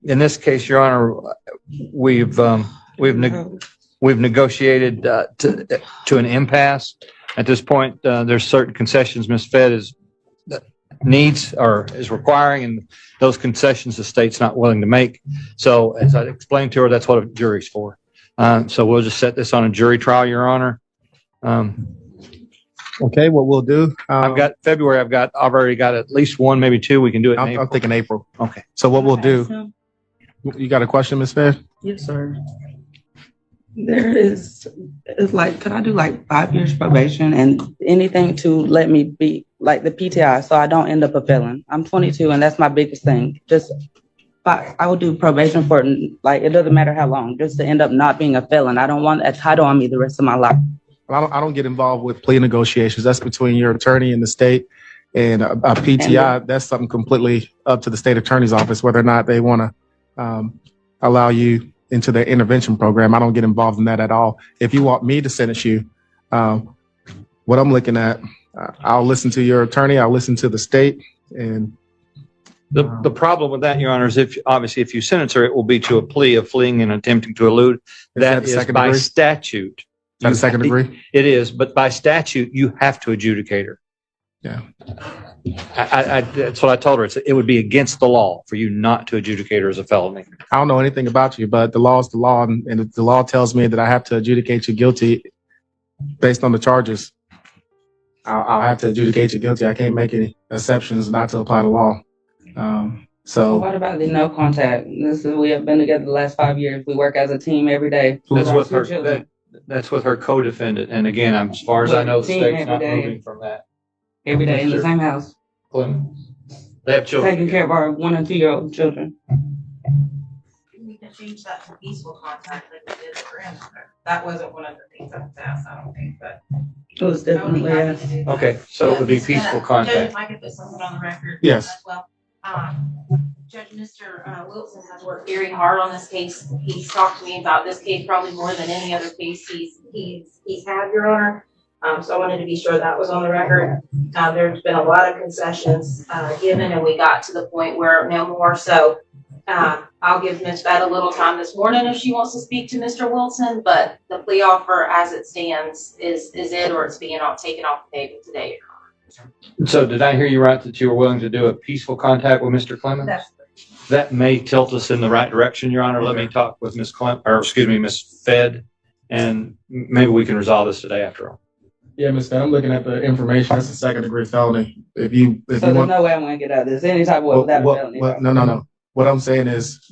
In this case, Your Honor, we've negotiated to an impasse. At this point, there's certain concessions Ms. Fed needs or is requiring, and those concessions the state's not willing to make. So as I explained to her, that's what a jury's for. So we'll just set this on a jury trial, Your Honor. Okay, what we'll do. I've got February. I've already got at least one, maybe two. We can do it in April. I'm thinking April. Okay. So what we'll do. You got a question, Ms. Fair? Yes, sir. It's like, could I do like 5 years probation and anything to let me be like the PTI so I don't end up a felon? I'm 22 and that's my biggest thing. I will do probation for like, it doesn't matter how long, just to end up not being a felon. I don't want a title on me the rest of my life. I don't get involved with plea negotiations. That's between your attorney and the state. And a PTI, that's something completely up to the state attorney's office, whether or not they want to allow you into their intervention program. I don't get involved in that at all. If you want me to sentence you, what I'm looking at, I'll listen to your attorney, I'll listen to the state. And the problem with that, Your Honor, is if you sentence her, it will be to a plea of fleeing and attempting to elude. That is by statute. Is that a second degree? It is, but by statute, you have to adjudicate her. Yeah. That's what I told her. It would be against the law for you not to adjudicate her as a felony. I don't know anything about you, but the law is the law. And if the law tells me that I have to adjudicate you guilty based on the charges, I'll have to adjudicate you guilty. I can't make any exceptions not to apply the law. So what about the no contact? We have been together the last 5 years. We work as a team every day. That's with her co-defendant. And again, as far as I know, the state's not moving from that. Every day in the same house. They have children. Taking care of our 1 and 2 year old children. We can change that to peaceful contact like we did for him. That wasn't one of the things that was asked, I don't think, but. It was definitely asked. Okay, so it would be peaceful contact. Judge, if I could put something on the record. Yes. As well. Judge, Mr. Wilson has worked very hard on this case. He's talked to me about this case probably more than any other case he's had, Your Honor. So I wanted to be sure that was on the record. There's been a lot of concessions given, and we got to the point where no more. So I'll give Ms. Fed a little time this morning if she wants to speak to Mr. Wilson, but the plea offer as it stands is it, or it's being taken off the table today, Your Honor. So did I hear you right that you were willing to do a peaceful contact with Mr. Clemens? That may tilt us in the right direction, Your Honor. Let me talk with Ms. Ms. Fed, and maybe we can resolve this today after all. yeah, Ms. Fed, I'm looking at the information. That's a second degree felony. If you So want, there's no way I'm going to get out of this. Any type of felony. no. What I'm saying is,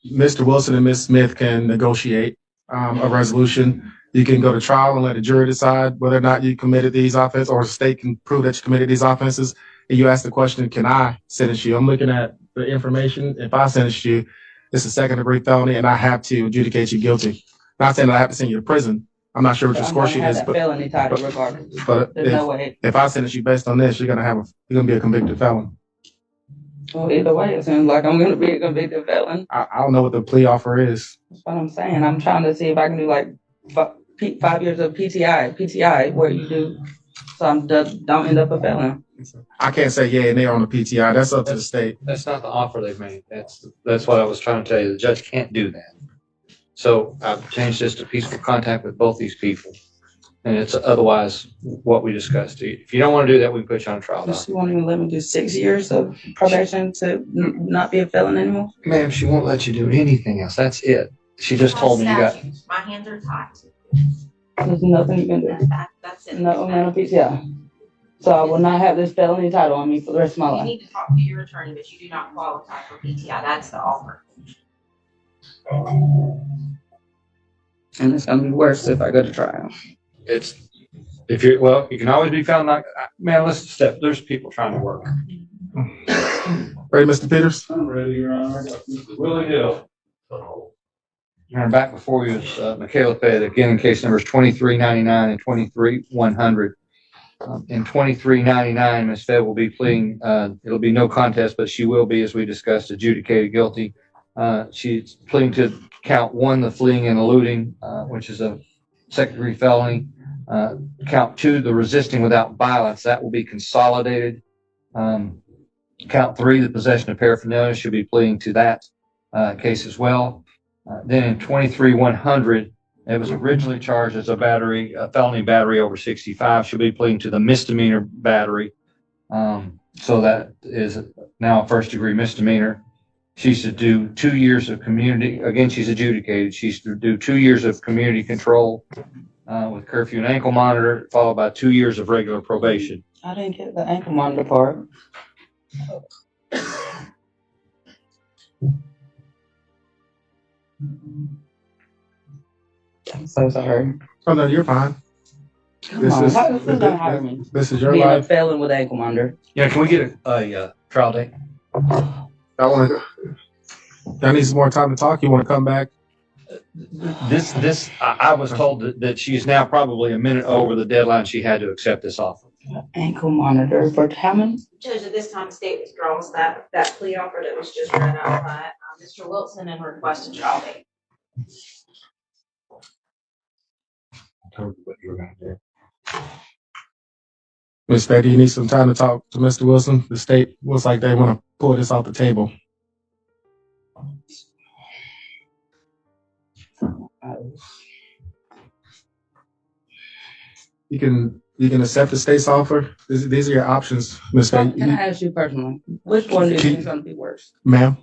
Mr. Wilson and Ms. Smith can negotiate a resolution. You can go to trial and let a jury decide whether or not you committed these offenses, or the state can prove that you committed these offenses. And you ask the question, can I sentence you? I'm looking at the information. If I sentence you, it's a second degree felony and I have to adjudicate you guilty. Not saying that I have to send you to prison. I'm not sure what your score sheet is, but felony title regardless. But There's no way. if I sentence you based on this, you're gonna be a convicted felon. Well, either way, it seems like I'm going to be a convicted felon. I don't know what the plea offer is. That's what I'm saying. I'm trying to see if I can do like 5 years of PTI, where you do, so I don't end up a felon. I can't say yeah and they're on the PTI. That's up to the state. That's not the offer they've made. That's what I was trying to tell you. The judge can't do that. So I've changed this to peaceful contact with both these people. And it's otherwise what we discussed. If you don't want to do that, we can put you on a trial. She won't even let me do 6 years of probation to not be a felon anymore? Ma'am, she won't let you do anything else. That's it. She just told me you got. My hands are tied. There's nothing you can do. That's it. No PTI. So I will not have this felony title on me for the rest of my You life. need to talk to your attorney, but you do not qualify for PTI. That's the offer. And it's going to be worse if I go to trial. You can always be found not. Man, there's people trying to work. Ready, Mr. Peters? I'm ready, Your Honor. Willie Hill. Your Honor, back before you was Michaela Fed, again, in case numbers 2399 and 23100. In 2399, Ms. Fed will be pleading, it'll be no contest, but she will be, as we discussed, adjudicated guilty. She's pleading to count 1, the fleeing and eluding, which is a second degree felony. Count 2, the resisting without violence, that will be consolidated. Count 3, the possession of paraphernalia, she'll be pleading to that. case as well. Then in 23-100, it was originally charged as a felony battery over 65. She'll be pleading to the misdemeanor battery. So that is now a first-degree misdemeanor. She's to do 2 years of community, again, she's adjudicated. She's to do 2 years of community control with curfew and ankle monitor, followed by 2 years of regular probation. I didn't get the ankle monitor part. I'm so sorry. Oh, no, you're fine. Come on, how is this gonna hire me? This is your Being a life. felon with ankle monitor. Yeah, can we get a trial date? I need some more time to talk. You want to come back? I was told that she's now probably a minute over the deadline she had to accept this offer. Ankle monitor for how many? Judge, at this time, the state withdraws that plea offer that was just read out by Mr. Wilson and requests a trial date. I told you what you were going to do. Ms. Petty, you need some time to talk to Mr. Wilson. The state looks like they want to pull this off the table. You can accept the state's offer. These are your options, Ms. Petty. Can I ask you personally, which one do you think is gonna be worse? Ma'am,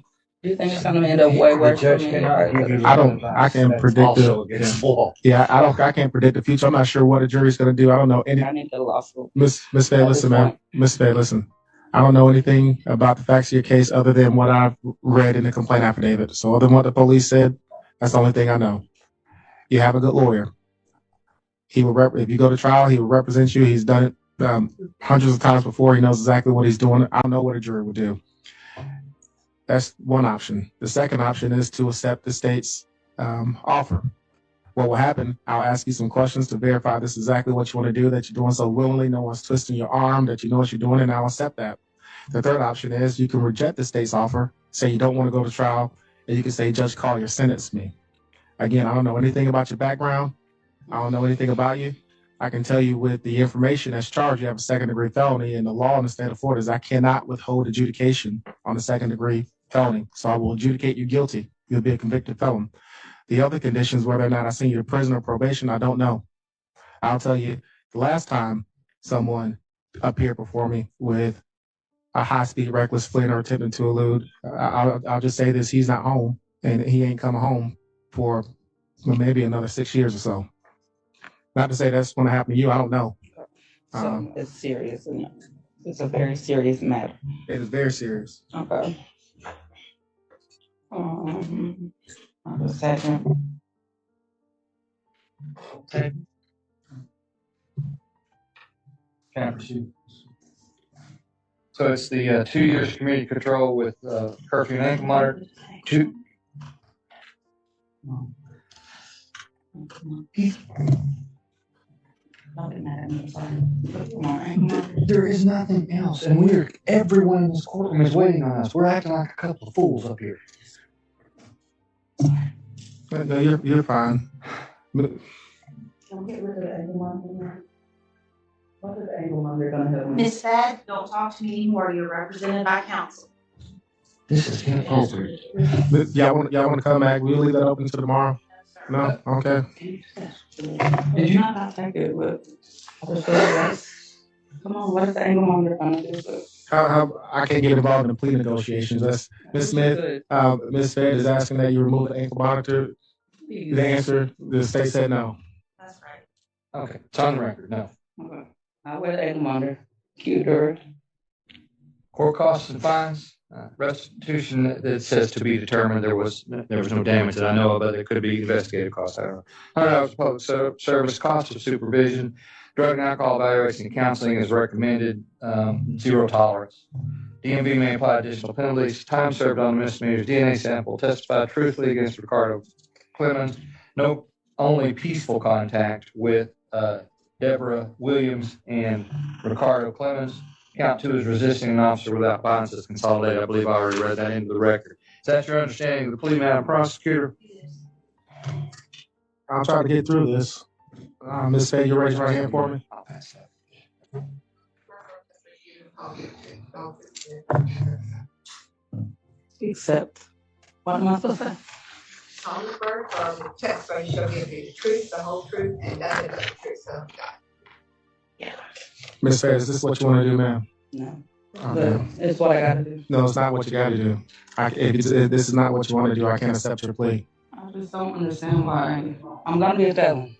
Do you think it's gonna end up way worse for me? I can't predict Also against the law. I can't predict the future. I'm not sure what a jury's going to do. I don't know any. I need to law school. Miss Faye, listen, ma'am. Miss Faye, listen. I don't know anything about the facts of your case other than what I've read in the complaint affidavit. So other than what the police said, that's the only thing I know. You have a good lawyer. He will if you go to trial, he will represent you. He's done it hundreds of times before. He knows exactly what he's doing. I don't know what a jury would do. That's one option. The second option is to accept the state's offer. What will happen, I'll ask you some questions to verify this is exactly what you want to do, that you're doing so willingly, no one's twisting your arm, that you know what you're doing, and I'll accept that. The third option is you can reject the state's offer, say you don't want to go to trial, and you can say, Judge Collier, sentence me. Again, I don't know anything about your background. I don't know anything about you. I can tell you with the information that's charged, you have a second-degree felony, and the law in the state of Florida is I cannot withhold adjudication on a second-degree felony. So I will adjudicate you guilty. You'll be a convicted felon. The other conditions, whether or not I send you to prison or probation, I don't know. I'll tell you, the last time someone appeared before me with a high-speed reckless fleeing or attempting to elude, I'll just say this, he's not home, and he ain't coming home for maybe another 6 years or so. Not to say that's going to happen to you, I don't know. So it's serious. It's a very serious matter. It is very serious. Okay. A second. Okay. So it's the 2 years community control with curfew and ankle monitor. There is nothing else, and everyone in this courtroom is waiting on us. We're acting like a couple of fools up here. No, you're fine. Can we get rid of the ankle monitor? What is the ankle monitor gonna help me? Ms. Fad, don't talk to me anymore. You're represented by counsel. This is inappropriate. Y'all want to come back? We'll leave that open until tomorrow. No, okay. Did you not take it? But I just feel like, come on, what is the ankle monitor gonna do? How I can't get involved in the plea negotiations. That's Ms. Smith. Ms. Fed is asking that you remove the ankle monitor. The answer, the state said no. That's right. Okay, it's on the record, no. Okay. I wear the ankle monitor. Cuter. Court costs and fines, restitution that says to be determined. There was no damage that I know of, but there could be investigative costs. I don't know. Public service, cost of supervision, drug and alcohol evaluation and counseling is recommended. Zero tolerance. DMV may apply additional penalties. Time served on misdemeanors. DNA sample. Testify truthfully against Ricardo Clemens. No, only peaceful contact with Deborah Williams and Ricardo Clemens. Count 2 is resisting an officer without violence is consolidated. I believe I already read that into the record. Is that your understanding of the plea, Madam Prosecutor? I'll try to get through this. Ms. Fay, you raise your right hand for me. I'll pass that. Except What am I supposed to say? On the first, the testimony shall give you the truth, the whole truth, and nothing but the truth, so. Ms. Fair, is this what you want to do, ma'am? No, Okay. but it's what I gotta do. No, it's not what you got to do. If this is not what you want to do, I can't accept your plea. I just don't understand why. I'm gonna be a felon.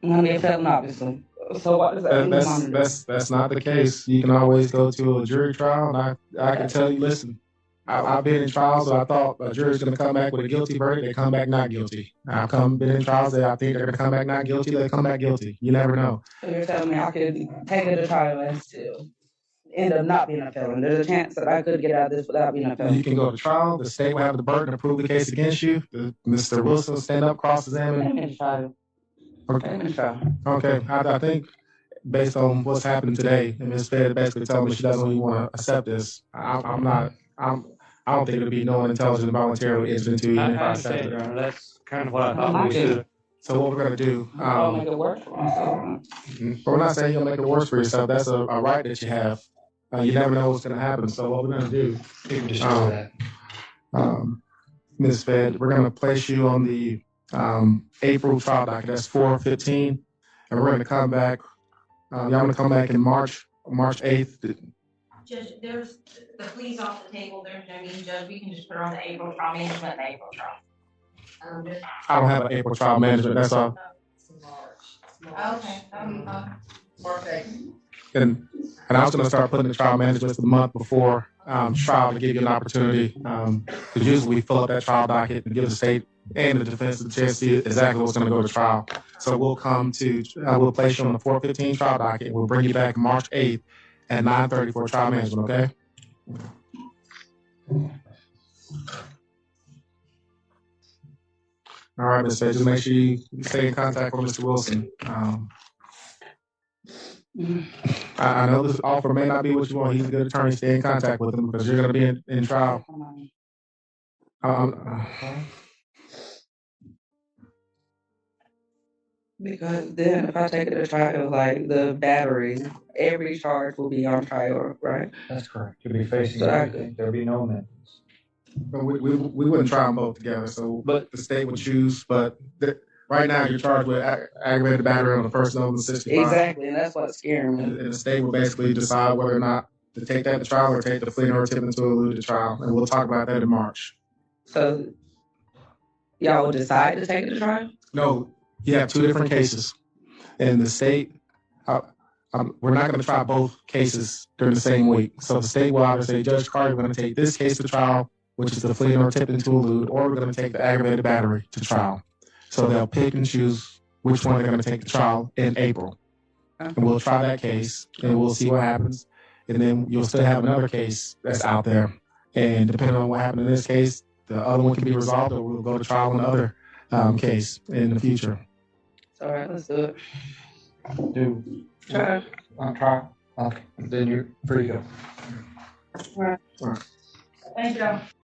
I'm gonna be a felon, obviously. So what does that mean? That's not the case. You can always go to a jury trial, and I can tell you, listen, I've been in trials that I thought a jury's going to come back with a guilty verdict. They come back not guilty. I've been in trials that I think they're going to come back not guilty. They come back guilty. You never know. So you're telling me I could take it to trial and still end up not being a felon? There's a chance that I could get out of this without being a felon. You can go to trial. The state will have the burden to prove the case against you. Mr. Wilson will stand up, cross-examine. Take me to trial. Okay. Take me to trial. Okay. I think based on what's happened today, and Ms. Fair basically telling me she doesn't even want to accept this. I don't think it'll be no intelligent voluntarily entered into even if I accept it. That's kind of what I thought we should. So what we're gonna do? I'll make it work for myself. But we're not saying you'll make it worse for yourself. That's a right that you have. You never know what's gonna happen. So what we're gonna do? You can destroy that. Ms. Fed, we're gonna place you on the April trial docket. That's 4/15, and we're gonna come back. Y'all gonna come back in March 8th. Judge, there's, the plea's off the table, there's no need, Judge, we can just put her on the April trial, management and April trial. I don't have an April trial management. That's all. Okay, that'll be fine. And I was going to start putting the trial management the month before trial to give you an opportunity. Because usually we fill up that trial docket and give the state and the defense a chance to see exactly what's going to go to trial. So we'll place you on the 4/15 trial docket. We'll bring you back March 8th at 9:30 for trial management. Okay. All right, Ms. Faye, just make sure you stay in contact with Mr. Wilson. I know this offer may not be what you want. He's a good attorney. Stay in contact with him because you're going to be in trial. Because then if I take it to trial, like the battery, every charge will be on trial, right? That's correct. You'll be facing So everything. There'll be no amendments. But we wouldn't try them both together. So, but the state would choose. But right now, you're charged with aggravated battery on the first note of the 65. Exactly, and that's what's scaring me. And the state will basically decide whether or not to take that to trial or take the plea or tip into elude to trial. And we'll talk about that in March. So y'all will decide to take it to trial? No, you have two different cases. And the state, we're not going to try both cases during the same week. So the state will either say, Judge Carter, we're going to take this case to trial, which is the plea or tip into elude, or we're going to take the aggravated battery to trial. So they'll pick and choose which one they're going to take to trial in April. And we'll try that case and we'll see what happens. And then you'll still have another case that's out there. And depending on what happened in this case, the other one can be resolved or we'll go to trial in the other case in the future. All right, let's do it. Do Try. try. Okay. Then you're free to go. All right. All right. Thank you.